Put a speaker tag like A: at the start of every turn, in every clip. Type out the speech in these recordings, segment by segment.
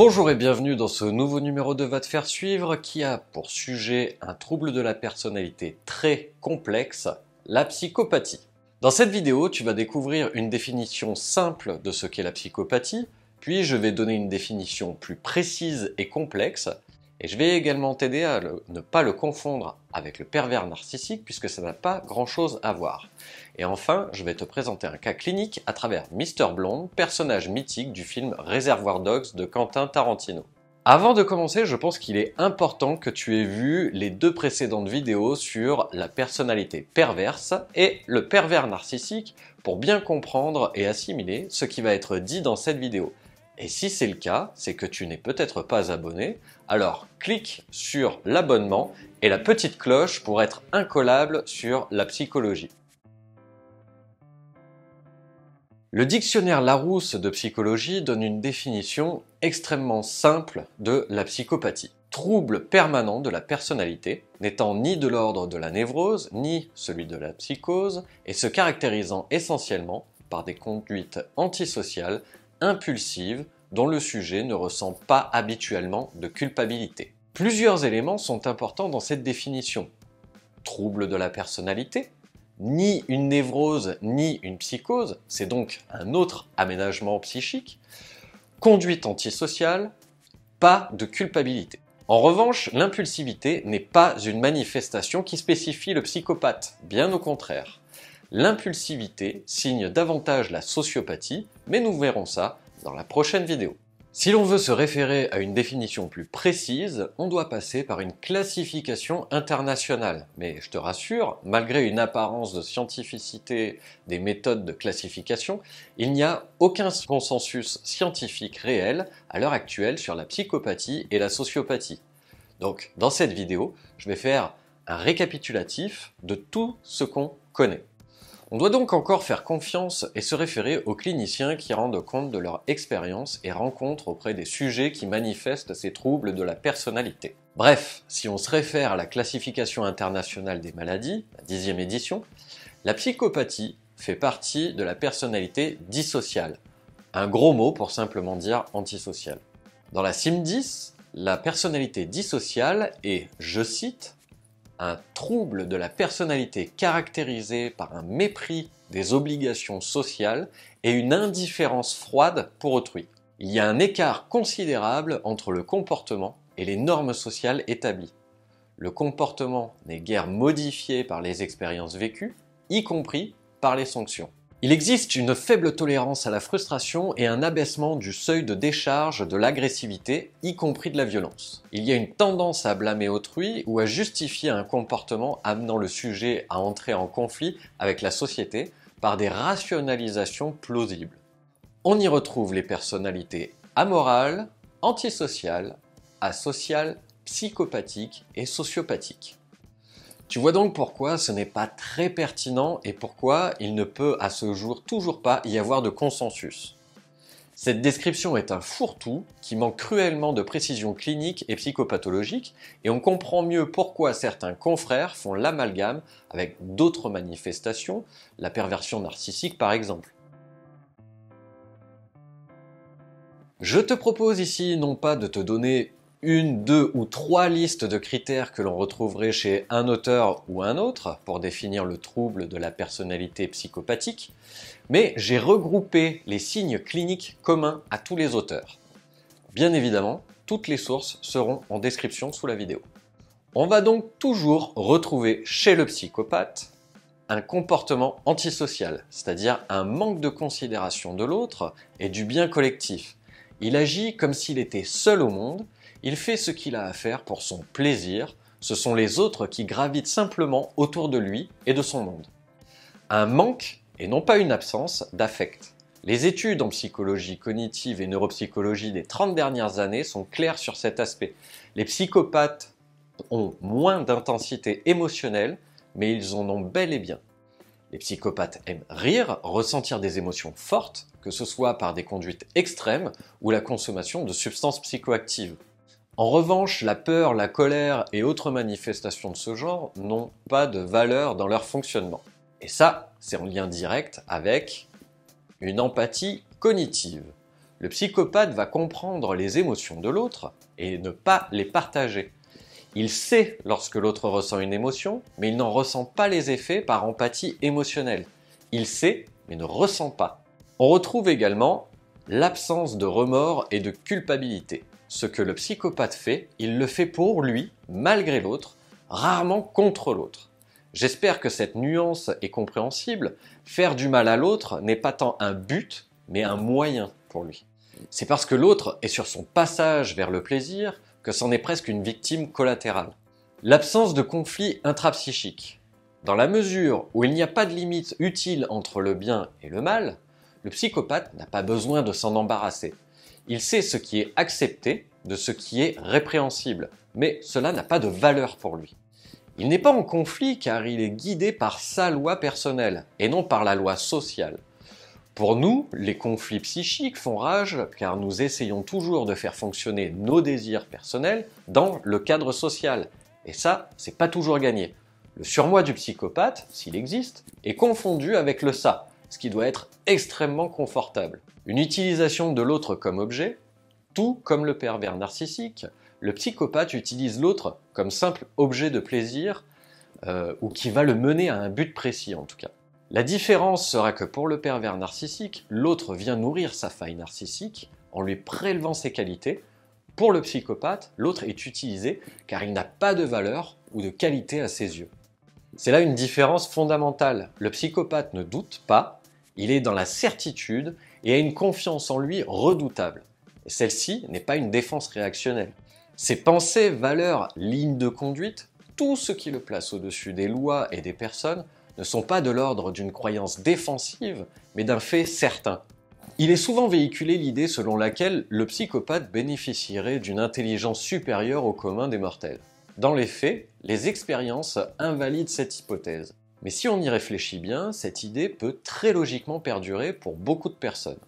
A: Bonjour et bienvenue dans ce nouveau numéro de Va te faire suivre qui a pour sujet un trouble de la personnalité très complexe, la psychopathie. Dans cette vidéo, tu vas découvrir une définition simple de ce qu'est la psychopathie, puis je vais donner une définition plus précise et complexe, et je vais également t'aider à ne pas le confondre avec le pervers narcissique puisque ça n'a pas grand-chose à voir. Et enfin, je vais te présenter un cas clinique à travers Mr. Blonde, personnage mythique du film Reservoir Dogs de Quentin Tarantino. Avant de commencer, je pense qu'il est important que tu aies vu les deux précédentes vidéos sur la personnalité perverse et le pervers narcissique pour bien comprendre et assimiler ce qui va être dit dans cette vidéo. Et si c'est le cas, c'est que tu n'es peut-être pas abonné, alors clique sur l'abonnement et la petite cloche pour être incollable sur la psychologie. Le dictionnaire Larousse de psychologie donne une définition extrêmement simple de la psychopathie. Trouble permanent de la personnalité, n'étant ni de l'ordre de la névrose, ni celui de la psychose, et se caractérisant essentiellement par des conduites antisociales, impulsives, dont le sujet ne ressent pas habituellement de culpabilité. Plusieurs éléments sont importants dans cette définition. Trouble de la personnalité, ni une névrose, ni une psychose, c'est donc un autre aménagement psychique. Conduite antisociale, pas de culpabilité. En revanche, l'impulsivité n'est pas une manifestation qui spécifie le psychopathe, bien au contraire. L'impulsivité signe davantage la sociopathie, mais nous verrons ça dans la prochaine vidéo. Si l'on veut se référer à une définition plus précise, on doit passer par une classification internationale. Mais je te rassure, malgré une apparence de scientificité des méthodes de classification, il n'y a aucun consensus scientifique réel à l'heure actuelle sur la psychopathie et la sociopathie. Donc, dans cette vidéo, je vais faire un récapitulatif de tout ce qu'on connaît. On doit donc encore faire confiance et se référer aux cliniciens qui rendent compte de leur expérience et rencontrent auprès des sujets qui manifestent ces troubles de la personnalité. Bref, si on se réfère à la classification internationale des maladies, la 10e édition, la psychopathie fait partie de la personnalité dissociale. Un gros mot pour simplement dire antisociale. Dans la CIM-10, la personnalité dissociale est, je cite, un trouble de la personnalité caractérisé par un mépris des obligations sociales et une indifférence froide pour autrui. Il y a un écart considérable entre le comportement et les normes sociales établies. Le comportement n'est guère modifié par les expériences vécues, y compris par les sanctions. Il existe une faible tolérance à la frustration et un abaissement du seuil de décharge de l'agressivité, y compris de la violence. Il y a une tendance à blâmer autrui ou à justifier un comportement amenant le sujet à entrer en conflit avec la société par des rationalisations plausibles. On y retrouve les personnalités amorales, antisociales, asociales, psychopathiques et sociopathiques. Tu vois donc pourquoi ce n'est pas très pertinent et pourquoi il ne peut à ce jour toujours pas y avoir de consensus. Cette description est un fourre-tout qui manque cruellement de précision clinique et psychopathologique et on comprend mieux pourquoi certains confrères font l'amalgame avec d'autres manifestations, la perversion narcissique par exemple. Je te propose ici non pas de te donner une, deux ou trois listes de critères que l'on retrouverait chez un auteur ou un autre pour définir le trouble de la personnalité psychopathique, mais j'ai regroupé les signes cliniques communs à tous les auteurs. Bien évidemment, toutes les sources seront en description sous la vidéo. On va donc toujours retrouver chez le psychopathe un comportement antisocial, c'est-à-dire un manque de considération de l'autre et du bien collectif. Il agit comme s'il était seul au monde. Il fait ce qu'il a à faire pour son plaisir, ce sont les autres qui gravitent simplement autour de lui et de son monde. Un manque, et non pas une absence, d'affect. Les études en psychologie cognitive et neuropsychologie des 30 dernières années sont claires sur cet aspect. Les psychopathes ont moins d'intensité émotionnelle, mais ils en ont bel et bien. Les psychopathes aiment rire, ressentir des émotions fortes, que ce soit par des conduites extrêmes ou la consommation de substances psychoactives. En revanche, la peur, la colère et autres manifestations de ce genre n'ont pas de valeur dans leur fonctionnement. Et ça, c'est en lien direct avec une empathie cognitive. Le psychopathe va comprendre les émotions de l'autre et ne pas les partager. Il sait lorsque l'autre ressent une émotion, mais il n'en ressent pas les effets par empathie émotionnelle. Il sait, mais ne ressent pas. On retrouve également l'absence de remords et de culpabilité. Ce que le psychopathe fait, il le fait pour lui, malgré l'autre, rarement contre l'autre. J'espère que cette nuance est compréhensible. Faire du mal à l'autre n'est pas tant un but, mais un moyen pour lui. C'est parce que l'autre est sur son passage vers le plaisir que c'en est presque une victime collatérale. L'absence de conflit intrapsychique. Dans la mesure où il n'y a pas de limite utile entre le bien et le mal, le psychopathe n'a pas besoin de s'en embarrasser. Il sait ce qui est accepté de ce qui est répréhensible, mais cela n'a pas de valeur pour lui. Il n'est pas en conflit car il est guidé par sa loi personnelle et non par la loi sociale. Pour nous, les conflits psychiques font rage car nous essayons toujours de faire fonctionner nos désirs personnels dans le cadre social. Et ça, c'est pas toujours gagné. Le surmoi du psychopathe, s'il existe, est confondu avec le ça, ce qui doit être extrêmement confortable. Une utilisation de l'autre comme objet, tout comme le pervers narcissique, le psychopathe utilise l'autre comme simple objet de plaisir ou qui va le mener à un but précis en tout cas. La différence sera que pour le pervers narcissique, l'autre vient nourrir sa faille narcissique en lui prélevant ses qualités. Pour le psychopathe, l'autre est utilisé car il n'a pas de valeur ou de qualité à ses yeux. C'est là une différence fondamentale. Le psychopathe ne doute pas, il est dans la certitude et a une confiance en lui redoutable. Et celle-ci n'est pas une défense réactionnelle. Ses pensées, valeurs, lignes de conduite, tout ce qui le place au-dessus des lois et des personnes ne sont pas de l'ordre d'une croyance défensive, mais d'un fait certain. Il est souvent véhiculé l'idée selon laquelle le psychopathe bénéficierait d'une intelligence supérieure au commun des mortels. Dans les faits, les expériences invalident cette hypothèse. Mais si on y réfléchit bien, cette idée peut très logiquement perdurer pour beaucoup de personnes.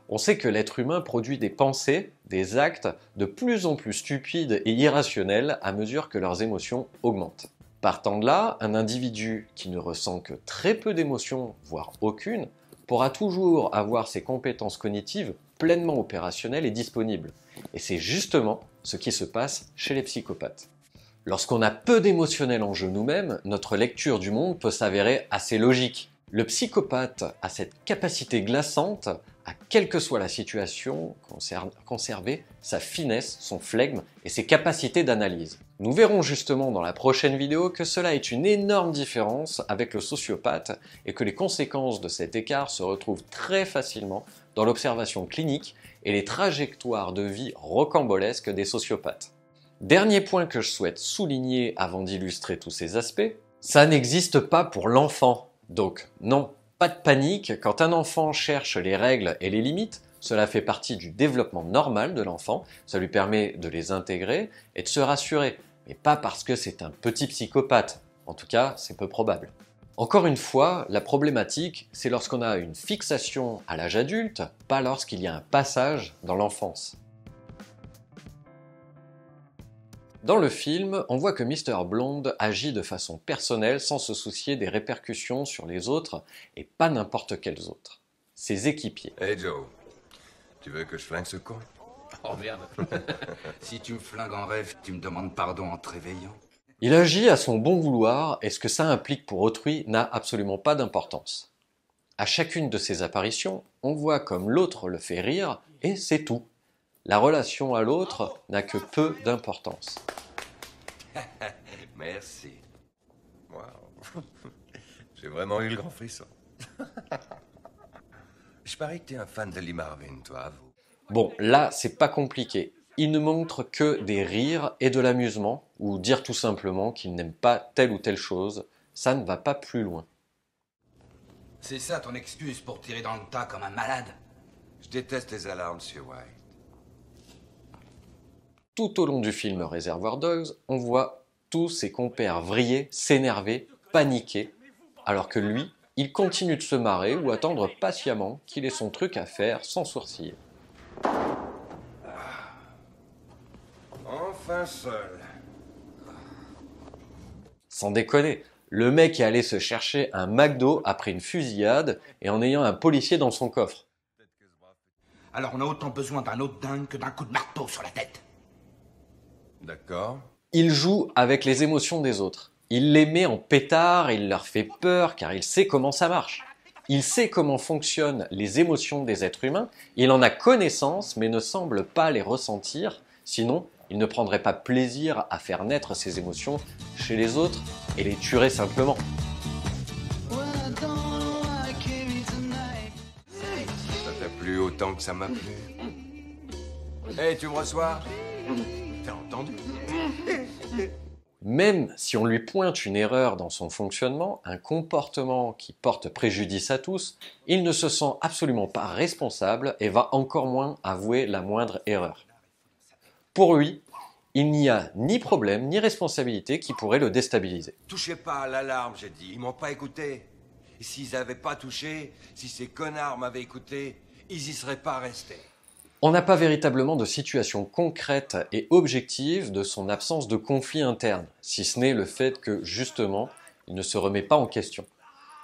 A: On sait que l'être humain produit des pensées, des actes de plus en plus stupides et irrationnels à mesure que leurs émotions augmentent. Partant de là, un individu qui ne ressent que très peu d'émotions, voire aucune, pourra toujours avoir ses compétences cognitives pleinement opérationnelles et disponibles. Et c'est justement ce qui se passe chez les psychopathes. Lorsqu'on a peu d'émotionnel en jeu nous-mêmes, notre lecture du monde peut s'avérer assez logique. Le psychopathe a cette capacité glaçante à, quelle que soit la situation, conserver sa finesse, son flegme et ses capacités d'analyse. Nous verrons justement dans la prochaine vidéo que cela est une énorme différence avec le sociopathe et que les conséquences de cet écart se retrouvent très facilement dans l'observation clinique et les trajectoires de vie rocambolesques des sociopathes. Dernier point que je souhaite souligner avant d'illustrer tous ces aspects, ça n'existe pas pour l'enfant. Donc non, pas de panique, quand un enfant cherche les règles et les limites, cela fait partie du développement normal de l'enfant, ça lui permet de les intégrer et de se rassurer, mais pas parce que c'est un petit psychopathe, en tout cas c'est peu probable. Encore une fois, la problématique, c'est lorsqu'on a une fixation à l'âge adulte, pas lorsqu'il y a un passage dans l'enfance. Dans le film, on voit que Mr. Blonde agit de façon personnelle sans se soucier des répercussions sur les autres et pas n'importe quels autres. Ses équipiers.
B: Hey Joe, tu veux que je flingue ce con?
C: Oh merde. Si tu me flingues en rêve, tu me demandes pardon en te réveillant.
A: Il agit à son bon vouloir et ce que ça implique pour autrui n'a absolument pas d'importance. À chacune de ses apparitions, on voit comme l'autre le fait rire et c'est tout. La relation à l'autre n'a que peu d'importance.
B: Merci. Waouh. J'ai vraiment eu le grand frisson. Je parie que t'es un fan de Lee Marvin, toi, avoue.
A: Bon, là, c'est pas compliqué. Il ne montre que des rires et de l'amusement, ou dire tout simplement qu'il n'aime pas telle ou telle chose. Ça ne va pas plus loin.
C: C'est ça ton excuse pour tirer dans le tas comme un malade?
B: Je déteste les alarmes, Monsieur White.
A: Tout au long du film Reservoir Dogs, on voit tous ses compères vriller, s'énerver, paniquer, alors que lui, il continue de se marrer ou attendre patiemment qu'il ait son truc à faire sans sourciller.
B: Enfin seul.
A: Sans déconner, le mec est allé se chercher un McDo après une fusillade et en ayant un policier dans son coffre.
C: Alors on a autant besoin d'un autre dingue que d'un coup de marteau sur la tête.
B: D'accord.
A: Il joue avec les émotions des autres. Il les met en pétard, il leur fait peur car il sait comment ça marche. Il sait comment fonctionnent les émotions des êtres humains, il en a connaissance mais ne semble pas les ressentir, sinon il ne prendrait pas plaisir à faire naître ces émotions chez les autres et les tuerait simplement.
B: Ça t'a plu autant que ça m'a plu. Hé, tu me reçois? T'as entendu?
A: Même si on lui pointe une erreur dans son fonctionnement, un comportement qui porte préjudice à tous, il ne se sent absolument pas responsable et va encore moins avouer la moindre erreur. Pour lui, il n'y a ni problème ni responsabilité qui pourrait le déstabiliser.
B: Touchez pas à l'alarme, j'ai dit. Ils m'ont pas écouté. Et s'ils avaient pas touché, si ces connards m'avaient écouté, ils y seraient pas restés.
A: On n'a pas véritablement de situation concrète et objective de son absence de conflit interne, si ce n'est le fait que, justement, il ne se remet pas en question,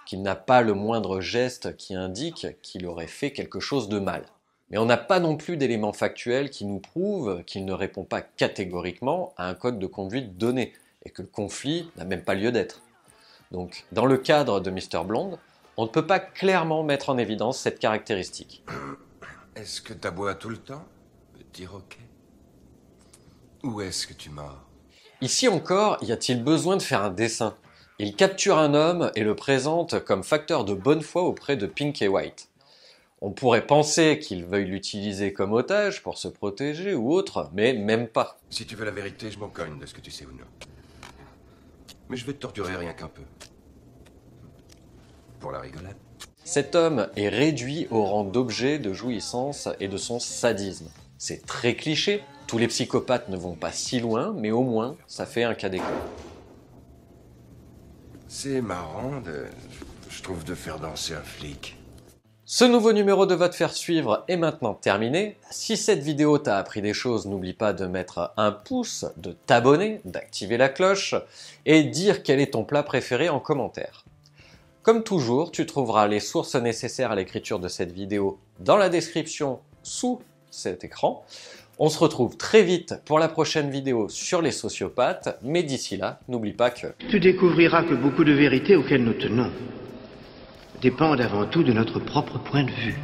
A: qu'il n'a pas le moindre geste qui indique qu'il aurait fait quelque chose de mal. Mais on n'a pas non plus d'éléments factuels qui nous prouvent qu'il ne répond pas catégoriquement à un code de conduite donné, et que le conflit n'a même pas lieu d'être. Donc, dans le cadre de Mr. Blonde, on ne peut pas clairement mettre en évidence cette caractéristique.
B: Est-ce que t'aboies tout le temps? Dire ok? Ou est-ce que tu mords?
A: Ici encore, y a-t-il besoin de faire un dessin? Il capture un homme et le présente comme facteur de bonne foi auprès de Pink et White. On pourrait penser qu'il veuille l'utiliser comme otage pour se protéger ou autre, mais même pas.
B: Si tu veux la vérité, je m'en cogne de ce que tu sais ou non. Mais je vais te torturer rien qu'un peu. Pour la rigolade.
A: Cet homme est réduit au rang d'objet de jouissance et de son sadisme. C'est très cliché, tous les psychopathes ne vont pas si loin, mais au moins, ça fait un cas d'école.
B: C'est marrant, je trouve, de faire danser un flic.
A: Ce nouveau numéro de Va te faire suivre est maintenant terminé. Si cette vidéo t'a appris des choses, n'oublie pas de mettre un pouce, de t'abonner, d'activer la cloche et dire quel est ton plat préféré en commentaire. Comme toujours, tu trouveras les sources nécessaires à l'écriture de cette vidéo dans la description sous cet écran. On se retrouve très vite pour la prochaine vidéo sur les sociopathes, mais d'ici là, n'oublie pas que...
D: Tu découvriras que beaucoup de vérités auxquelles nous tenons dépendent avant tout de notre propre point de vue.